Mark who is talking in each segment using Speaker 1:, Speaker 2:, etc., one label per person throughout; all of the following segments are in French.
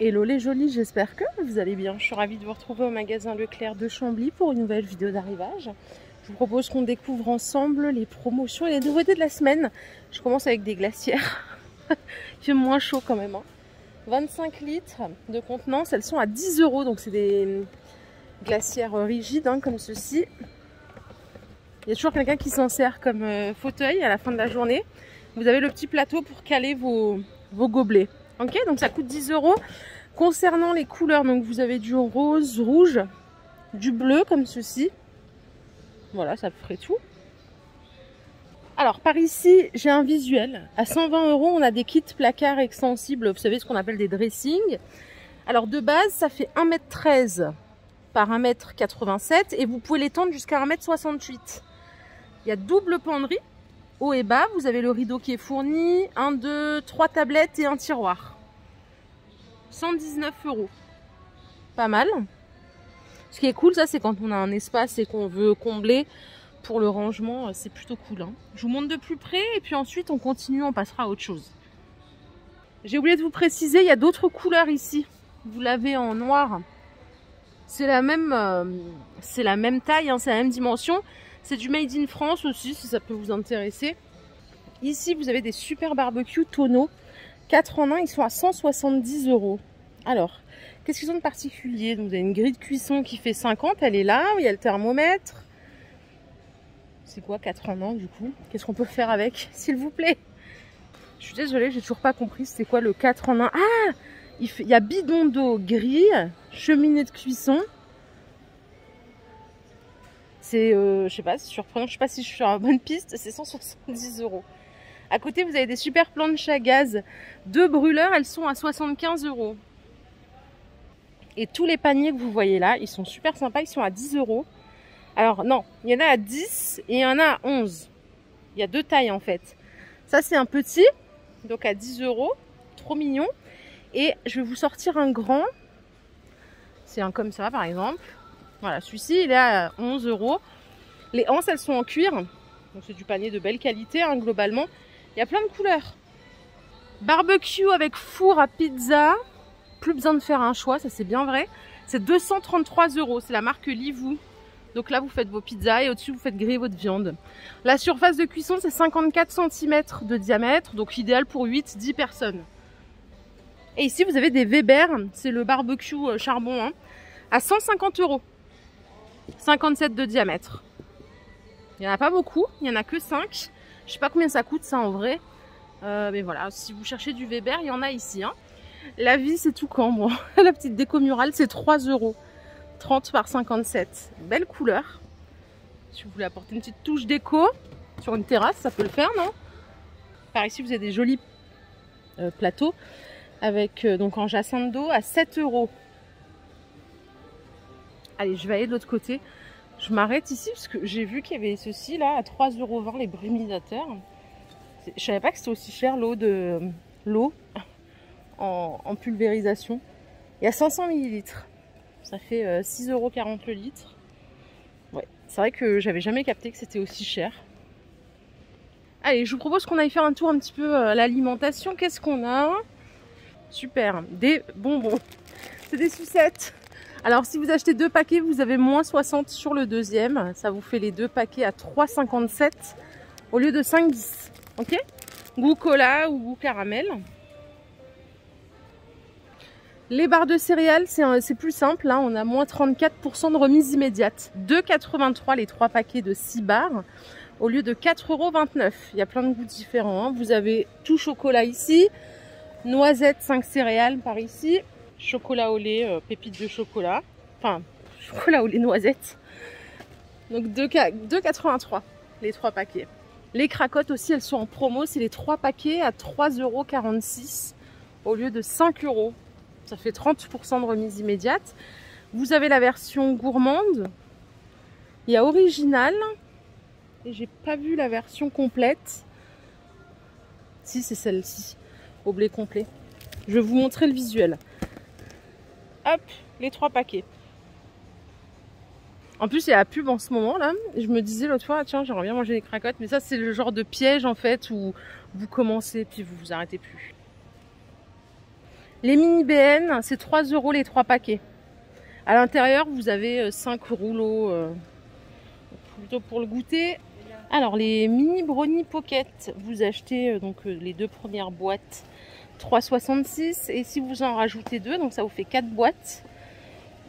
Speaker 1: Hello les jolis, j'espère que vous allez bien. Je suis ravie de vous retrouver au magasin Leclerc de Chambly pour une nouvelle vidéo d'arrivage. Je vous propose qu'on découvre ensemble les promotions et les nouveautés de la semaine. Je commence avec des glacières. Il fait moins chaud quand même. 25 litres de contenance, elles sont à 10 €. Donc c'est des glacières rigides comme ceci. Il y a toujours quelqu'un qui s'en sert comme fauteuil à la fin de la journée. Vous avez le petit plateau pour caler vos gobelets. Ok, donc ça coûte 10 €. Concernant les couleurs, donc vous avez du rose, rouge, du bleu comme ceci. Voilà, ça ferait tout. Alors par ici, j'ai un visuel. À 120 €, on a des kits placards extensibles. Vous savez ce qu'on appelle des dressings. Alors de base, ça fait 1,13 m par 1,87 m et vous pouvez l'étendre jusqu'à 1,68 m. Il y a double penderie. Haut et bas, vous avez le rideau qui est fourni, 1, 2, 3 tablettes et un tiroir. 119 €. Pas mal. Ce qui est cool, ça, c'est quand on a un espace et qu'on veut combler pour le rangement, c'est plutôt cool. Je vous montre de plus près et puis ensuite on continue, on passera à autre chose. J'ai oublié de vous préciser, il y a d'autres couleurs ici. Vous l'avez en noir. C'est la même taille, c'est la même dimension. C'est du Made in France aussi, si ça peut vous intéresser. Ici, vous avez des super barbecues tonneaux. 4 en 1, ils sont à 170 €. Alors, qu'est-ce qu'ils ont de particulier? Donc, vous avez une grille de cuisson qui fait 50, elle est là. Il y a le thermomètre. C'est quoi 4 en 1 du coup? Qu'est-ce qu'on peut faire avec, s'il vous plaît? Je suis désolée, j'ai toujours pas compris c'était quoi le 4 en 1. Ah, il y a bidon d'eau, grille, cheminée de cuisson. C'est, je sais pas, c'est surprenant, je sais pas si je suis sur la bonne piste, c'est 170 €. À côté, vous avez des super planches à gaz. 2 brûleurs, elles sont à 75 €. Et tous les paniers que vous voyez là, ils sont super sympas, ils sont à 10 €. Alors non, il y en a à 10 et il y en a à 11. Il y a deux tailles en fait. Ça c'est un petit, donc à 10 €, trop mignon. Et je vais vous sortir un grand. C'est un comme ça par exemple. Voilà, celui-ci il est à 11 €. Les anses elles sont en cuir. Donc c'est du panier de belle qualité globalement. Il y a plein de couleurs. Barbecue avec four à pizza. Plus besoin de faire un choix, ça c'est bien vrai. C'est 233 €. C'est la marque Livou. Donc là vous faites vos pizzas et au-dessus vous faites griller votre viande. La surface de cuisson c'est 54 cm de diamètre. Donc idéal pour 8-10 personnes. Et ici vous avez des Weber. C'est le barbecue charbon à 150 €. 57 de diamètre. Il n'y en a pas beaucoup, il n'y en a que 5. Je sais pas combien ça coûte ça en vrai. Mais voilà, si vous cherchez du Weber, il y en a ici. La vis c'est tout cambre. La petite déco murale c'est 3 €. 30 par 57. Belle couleur. Si vous voulez apporter une petite touche déco sur une terrasse, ça peut le faire, non? Par ici vous avez des jolis plateaux avec donc en jacinthe d'eau à 7 €. Allez, je vais aller de l'autre côté. Je m'arrête ici parce que j'ai vu qu'il y avait ceci là à 3,20 € les brumisateurs. Je savais pas que c'était aussi cher l'eau en pulvérisation. Il y a 500 ml. Ça fait 6,40 € le litre. Ouais, c'est vrai que j'avais jamais capté que c'était aussi cher. Allez, je vous propose qu'on aille faire un tour un petit peu à l'alimentation. Qu'est-ce qu'on a? Super, des bonbons. C'est des sucettes. Alors si vous achetez 2 paquets, vous avez moins 60 sur le deuxième. Ça vous fait les 2 paquets à 3,57 € au lieu de 5,10 €. Ok? Goût cola ou goût caramel. Les barres de céréales, c'est plus simple. On a moins 34% de remise immédiate. 2,83 € les 3 paquets de 6 barres au lieu de 4,29 €. Il y a plein de goûts différents. Vous avez tout chocolat ici. Noisettes 5 céréales par ici. Chocolat au lait, pépites de chocolat. Enfin, chocolat au lait noisette. Donc 2,83 € les 3 paquets. Les cracottes aussi, elles sont en promo. C'est les 3 paquets à 3,46 € au lieu de 5 €. Ça fait 30% de remise immédiate. Vous avez la version gourmande. Il y a original. Et j'ai pas vu la version complète. Si, c'est celle-ci. Au blé complet. Je vais vous montrer le visuel. Hop, les 3 paquets. En plus, il y a la pub en ce moment là. Et je me disais l'autre fois, tiens, j'aimerais bien manger des cracottes. Mais ça, c'est le genre de piège en fait où vous commencez puis vous vous arrêtez plus. Les mini BN, c'est 3 € les 3 paquets. À l'intérieur, vous avez 5 rouleaux plutôt pour le goûter. Alors, les mini brownie pocket, vous achetez donc les 2 premières boîtes 3,66 et si vous en rajoutez 2, donc ça vous fait 4 boîtes,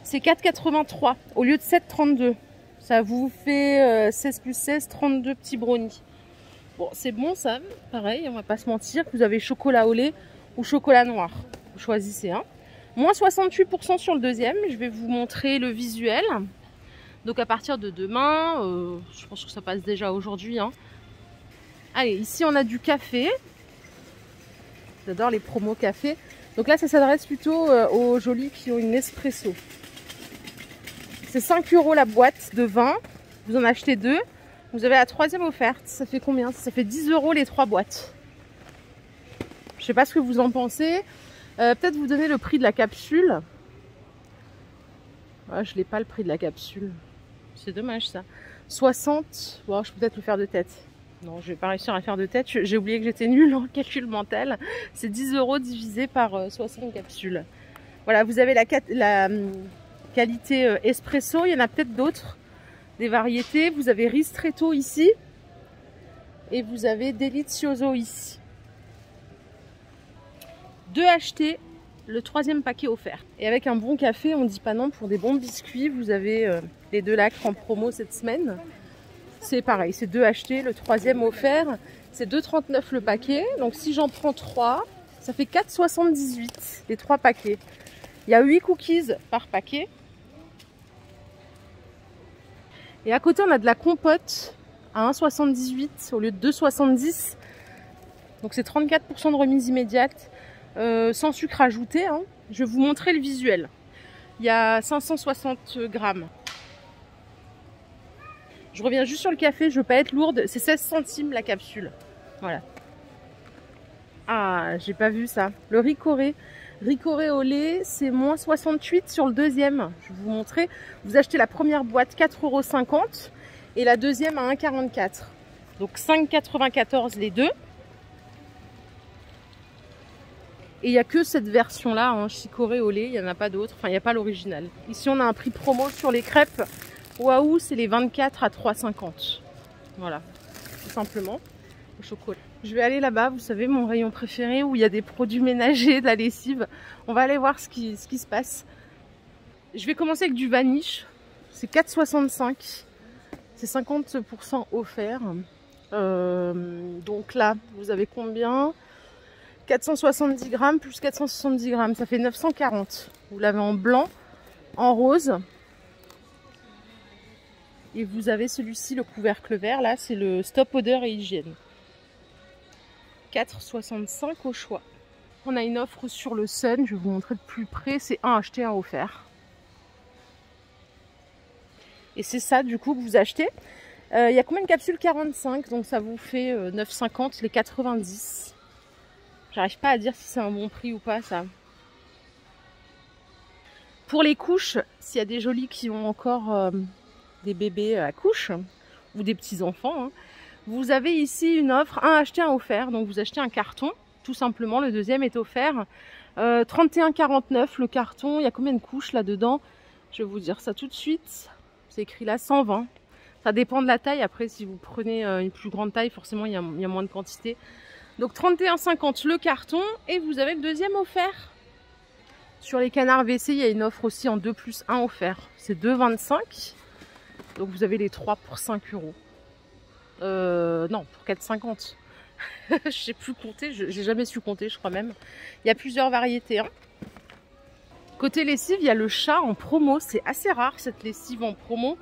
Speaker 1: c'est 4,83 au lieu de 7,32. Ça vous fait 16 plus 16, 32 petits brownies. Bon, c'est bon ça, pareil, on va pas se mentir. Vous avez chocolat au lait ou chocolat noir. Vous choisissez un. Moins 68% sur le deuxième. Je vais vous montrer le visuel. Donc à partir de demain, je pense que ça passe déjà aujourd'hui. Hein. Allez, ici on a du café. J'adore les promos café. Donc là, ça s'adresse plutôt aux jolis qui ont une espresso. C'est 5 € la boîte de 20. Vous en achetez 2. Vous avez la troisième offerte. Ça fait combien? Ça fait 10 € les 3 boîtes. Je sais pas ce que vous en pensez. Peut-être vous donner le prix de la capsule. Ah, je n'ai pas le prix de la capsule. C'est dommage ça. 60. Bon, je peux peut-être le faire de tête. Non, je vais pas réussir à faire de tête. J'ai oublié que j'étais nulle en calcul mental. C'est 10 € divisé par 60 capsules. Voilà, vous avez la qualité espresso. Il y en a peut-être d'autres. Des variétés. Vous avez ristretto ici. Et vous avez delizioso ici. 2 achetés, le 3e paquet offert. Et avec un bon café, on ne dit pas non pour des bons biscuits. Vous avez les 2 lacres en promo cette semaine. C'est pareil, c'est 2 achetés, le 3e offert. C'est 2,39 le paquet. Donc si j'en prends 3, ça fait 4,78 les 3 paquets. Il y a 8 cookies par paquet. Et à côté, on a de la compote à 1,78 au lieu de 2,70. Donc c'est 34% de remise immédiate. Sans sucre ajouté, hein. Je vais vous montrer le visuel. Il y a 560 grammes. Je reviens juste sur le café, je veux pas être lourde. C'est 16 centimes la capsule. Voilà. Ah, j'ai pas vu ça. Le ricoré. Ricoré au lait, c'est moins 68 sur le deuxième. Je vais vous montrer. Vous achetez la première boîte 4,50 € et la deuxième à 1,44 €. Donc 5,94 les deux. Et il n'y a que cette version-là, hein, chicorée au lait, il n'y en a pas d'autre. Enfin, il n'y a pas l'original. Ici, on a un prix promo sur les crêpes. Waouh, c'est les 24 à 3,50. Voilà, tout simplement. Au chocolat. Je vais aller là-bas, vous savez, mon rayon préféré, où il y a des produits ménagers, de la lessive. On va aller voir ce qui se passe. Je vais commencer avec du vanish. C'est 4,65. C'est 50% offert. Donc là, vous avez combien ? 470 grammes plus 470 grammes, ça fait 940. Vous l'avez en blanc, en rose. Et vous avez celui-ci, le couvercle vert, là, c'est le Stop Odeur et Hygiène. 4,65 au choix. On a une offre sur le Sun, je vais vous montrer de plus près, c'est un acheté, un offert. Et c'est ça, du coup, que vous achetez. Il y a combien de capsules? 45, donc ça vous fait 9,50 les 90. J'arrive pas à dire si c'est un bon prix ou pas, ça. Pour les couches, s'il y a des jolis qui ont encore des bébés à couche ou des petits-enfants, hein, vous avez ici une offre, un acheté, un offert. Donc vous achetez un carton, tout simplement. Le deuxième est offert. 31,49 le carton. Il y a combien de couches là-dedans? Je vais vous dire ça tout de suite. C'est écrit là 120. Ça dépend de la taille. Après, si vous prenez une plus grande taille, forcément, il y a moins de quantité. Donc 31,50 le carton et vous avez le deuxième offert. Sur les canards WC, il y a une offre aussi en 2 plus 1 offert. C'est 2,25. Donc vous avez les 3 pour 5 €. Non, pour 4,50. Je sais plus compter, j'ai jamais su compter, je crois même. Il y a plusieurs variétés. Hein. Côté lessive, il y a le chat en promo. C'est assez rare cette lessive en promo.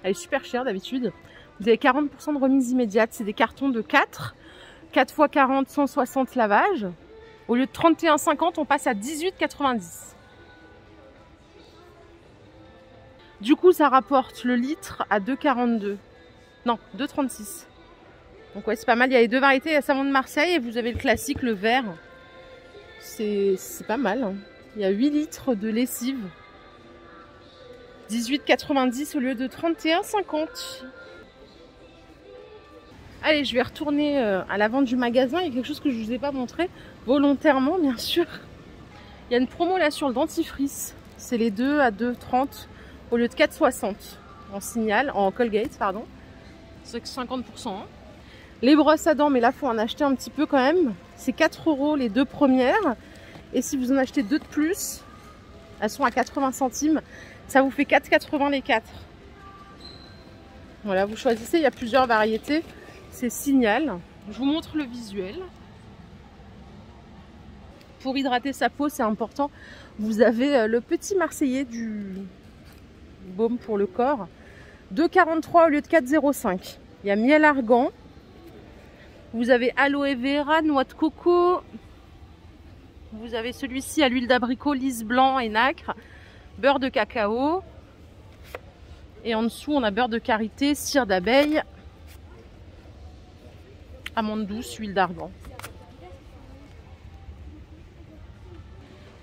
Speaker 1: Elle est super chère d'habitude. Vous avez 40% de remise immédiate. C'est des cartons de 4. 4 x 40, 160 lavages. Au lieu de 31,50, on passe à 18,90. Du coup, ça rapporte le litre à 2,42. Non, 2,36. Donc ouais, c'est pas mal. Il y a les deux variétés. Il y a savon de Marseille et vous avez le classique, le vert. C'est pas mal. Hein. Il y a 8 litres de lessive. 18,90 au lieu de 31,50. Allez, je vais retourner à l'avant du magasin. Il y a quelque chose que je ne vous ai pas montré, volontairement bien sûr. Il y a une promo là sur le dentifrice. C'est les deux à 2,30 au lieu de 4,60 en Signal, en Colgate, pardon. C'est 50%. Les brosses à dents, mais là, il faut en acheter un petit peu quand même. C'est 4 € les deux premières. Et si vous en achetez deux de plus, elles sont à 80 centimes. Ça vous fait 4,80 les 4. Voilà, vous choisissez, il y a plusieurs variétés. C'est Signal. Je vous montre le visuel. Pour hydrater sa peau, c'est important. Vous avez le petit Marseillais du baume pour le corps. 2,43 au lieu de 4,05. Il y a miel argan. Vous avez aloe vera, noix de coco. Vous avez celui-ci à l'huile d'abricot, lys blanc et nacre. Beurre de cacao. Et en dessous, on a beurre de karité, cire d'abeille, amande douce, huile d'argan.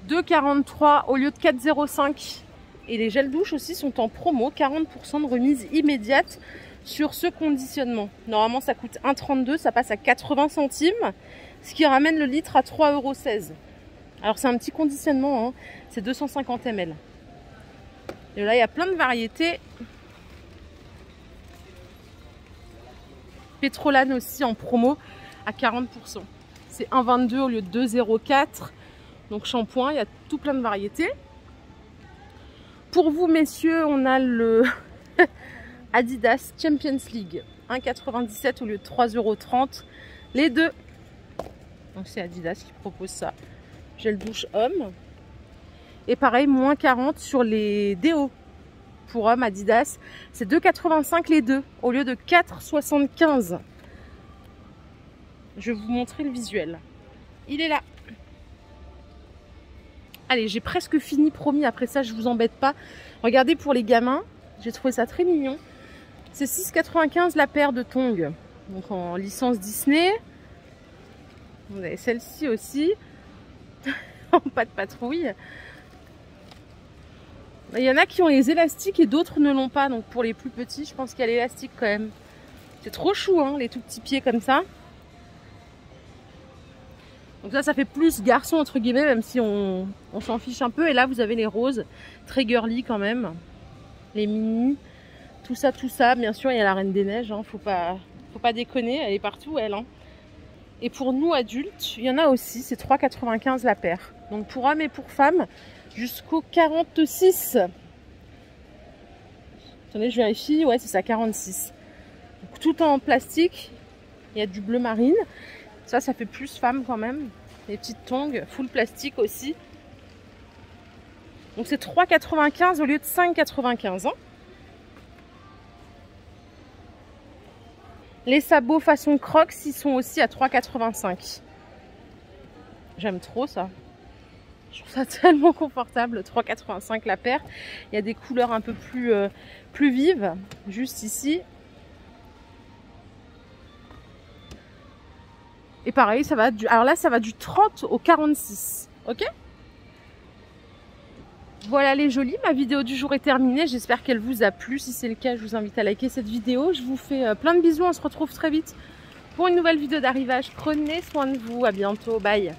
Speaker 1: 2,43 au lieu de 4,05. Et les gels douche aussi sont en promo, 40% de remise immédiate sur ce conditionnement. Normalement, ça coûte 1,32, ça passe à 80 centimes, ce qui ramène le litre à 3,16 €. Alors, c'est un petit conditionnement, hein, c'est 250 ml. Et là, il y a plein de variétés. Pétrolane aussi en promo à 40%. C'est 1,22 au lieu de 2,04. Donc shampoing, il y a tout plein de variétés. Pour vous messieurs, on a le Adidas Champions League. 1,97 au lieu de 3,30 €. Les deux. Donc c'est Adidas qui propose ça. Gel douche homme. Et pareil, moins 40 sur les déos. Pour hommes Adidas, c'est 2,85 les deux au lieu de 4,75. Je vais vous montrer le visuel. Il est là. Allez, j'ai presque fini, promis. Après ça, je vous embête pas. Regardez pour les gamins, j'ai trouvé ça très mignon. C'est 6,95 la paire de tongs. Donc en licence Disney. Vous avez celle-ci aussi. En pas de patrouille. Il y en a qui ont les élastiques et d'autres ne l'ont pas. Donc pour les plus petits, je pense qu'il y a l'élastique quand même. C'est trop chou, hein, les tout petits pieds comme ça. Donc ça fait plus garçon entre guillemets, même si on s'en fiche un peu. Et là, vous avez les roses, très girly quand même. Les mini, tout ça, tout ça. Bien sûr, il y a la Reine des Neiges, hein. Faut pas déconner, elle est partout, elle. Hein. Et pour nous adultes, il y en a aussi, c'est 3,95 la paire. Donc pour hommes et pour femmes, jusqu'au 46. Attendez, je vérifie. Ouais, c'est ça, 46. Donc, tout en plastique. Il y a du bleu marine. Ça fait plus femme quand même. Les petites tongs, full plastique aussi. Donc c'est 3,95 au lieu de 5,95. Hein. Les sabots façon Crocs, ils sont aussi à 3,85. J'aime trop ça. Je trouve ça tellement confortable, 3,85 la paire. Il y a des couleurs un peu plus vives, juste ici. Et pareil, ça va alors là, ça va du 30 au 46. Ok? Voilà les jolis, ma vidéo du jour est terminée. J'espère qu'elle vous a plu. Si c'est le cas, je vous invite à liker cette vidéo. Je vous fais plein de bisous. On se retrouve très vite pour une nouvelle vidéo d'arrivage. Prenez soin de vous. À bientôt. Bye.